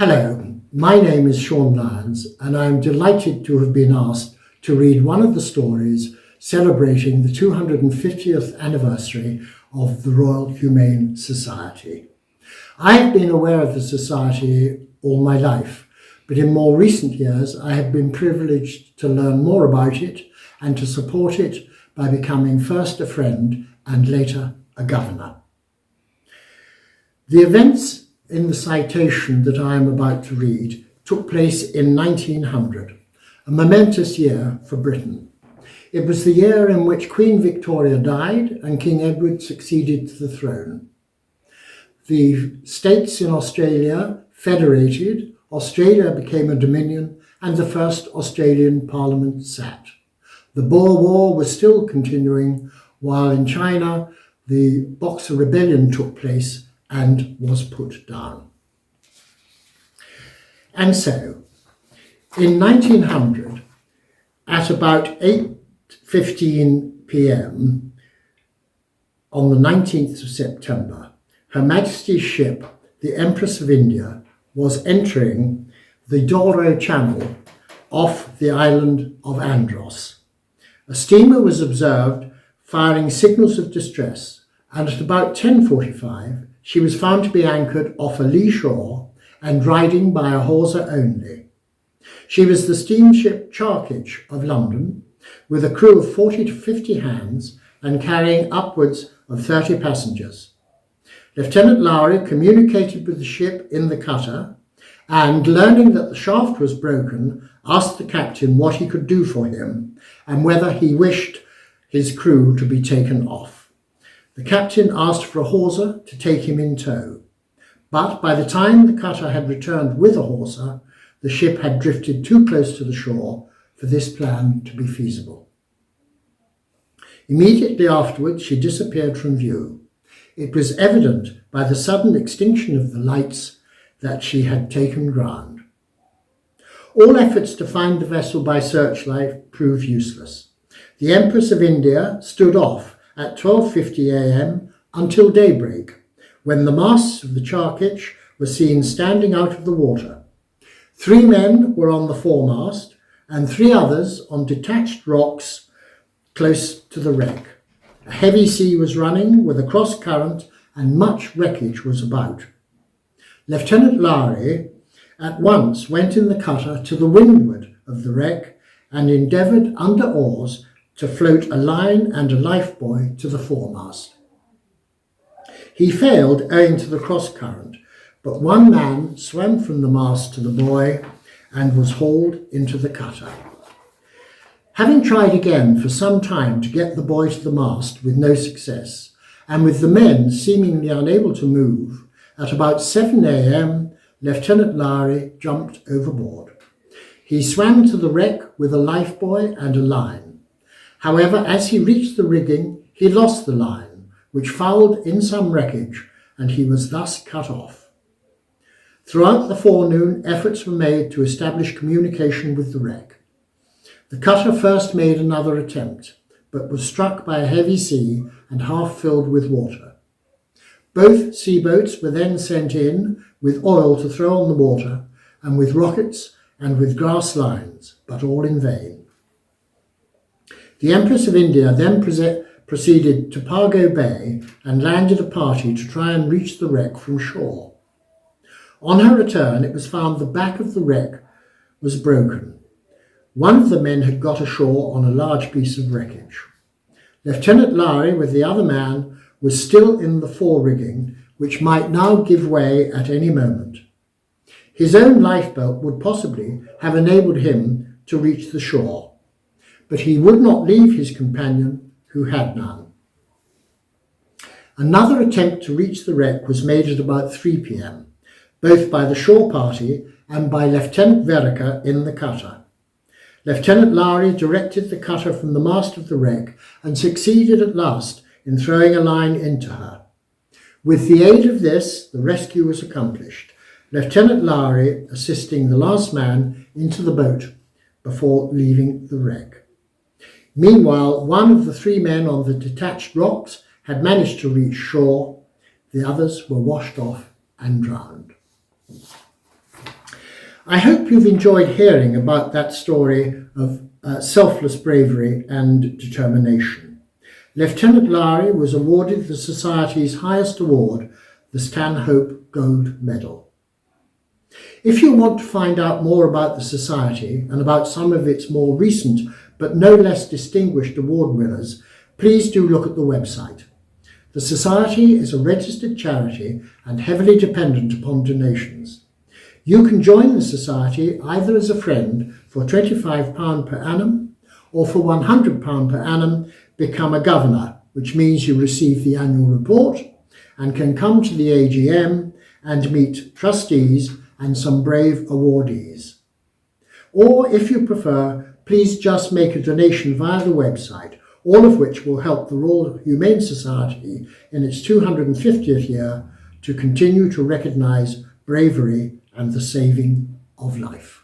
Hello, my name is Sean Lyons, and I'm delighted to have been asked to read one of the stories celebrating the 250th anniversary of the Royal Humane Society. I have been aware of the Society all my life, but in more recent years I have been privileged to learn more about it and to support it by becoming first a friend and later a governor. The events in the citation that I am about to read took place in 1900, a momentous year for Britain. It was the year in which Queen Victoria died and King Edward succeeded to the throne. The states in Australia federated, Australia became a dominion, and the first Australian Parliament sat. The Boer War was still continuing, while in China the Boxer Rebellion took place and was put down. And so, in 1900, at about 8:15 p.m. on the 19th of September, Her Majesty's ship, the Empress of India, was entering the Douro Channel off the island of Andros. A steamer was observed firing signals of distress, and at about 10:45, she was found to be anchored off a lee shore and riding by a hawser only. She was the steamship Charkage of London, with a crew of 40 to 50 hands and carrying upwards of 30 passengers. Lieutenant Lowry communicated with the ship in the cutter and, learning that the shaft was broken, asked the captain what he could do for him and whether he wished his crew to be taken off. The captain asked for a hawser to take him in tow, but by the time the cutter had returned with a hawser, the ship had drifted too close to the shore for this plan to be feasible. Immediately afterwards, she disappeared from view. It was evident by the sudden extinction of the lights that she had taken ground. All efforts to find the vessel by searchlight proved useless. The Empress of India stood off at 12:50 a.m. until daybreak, when the masts of the Charkage were seen standing out of the water. 3 men were on the foremast and 3 others on detached rocks close to the wreck. A heavy sea was running with a cross current and much wreckage was about. Lieutenant Lowry at once went in the cutter to the windward of the wreck and endeavoured under oars to float a line and a lifebuoy to the foremast. He failed owing to the cross current, but 1 man swam from the mast to the buoy and was hauled into the cutter. Having tried again for some time to get the buoy to the mast with no success, and with the men seemingly unable to move, at about 7 a.m. Lieutenant Lowry jumped overboard. He swam to the wreck with a lifebuoy and a line. However, as he reached the rigging, he lost the line, which fouled in some wreckage, and he was thus cut off. Throughout the forenoon, efforts were made to establish communication with the wreck. The cutter first made another attempt, but was struck by a heavy sea and half filled with water. Both seaboats were then sent in with oil to throw on the water, and with rockets and with grass lines, but all in vain. The Empress of India then proceeded to Pago Bay and landed a party to try and reach the wreck from shore. On her return, it was found the back of the wreck was broken. One of the men had got ashore on a large piece of wreckage. Lieutenant Lowry, with the other man, was still in the fore-rigging, which might now give way at any moment. His own lifebelt would possibly have enabled him to reach the shore, but he would not leave his companion, who had none. Another attempt to reach the wreck was made at about 3 p.m, both by the shore party and by Lieutenant Vereker in the cutter. Lieutenant Lowry directed the cutter from the mast of the wreck and succeeded at last in throwing a line into her. With the aid of this, the rescue was accomplished, Lieutenant Lowry assisting the last man into the boat before leaving the wreck. Meanwhile, 1 of the 3 men on the detached rocks had managed to reach shore. The others were washed off and drowned. I hope you've enjoyed hearing about that story of selfless bravery and determination. Lieutenant Lowry was awarded the Society's highest award, the Stanhope Gold Medal. If you want to find out more about the Society and about some of its more recent but no less distinguished award winners, please do look at the website. The Society is a registered charity and heavily dependent upon donations. You can join the Society either as a friend for £25 per annum or for £100 per annum become a governor, which means you receive the annual report and can come to the AGM and meet trustees and some brave awardees. Or if you prefer, please just make a donation via the website, all of which will help the Royal Humane Society in its 250th year to continue to recognise bravery and the saving of life.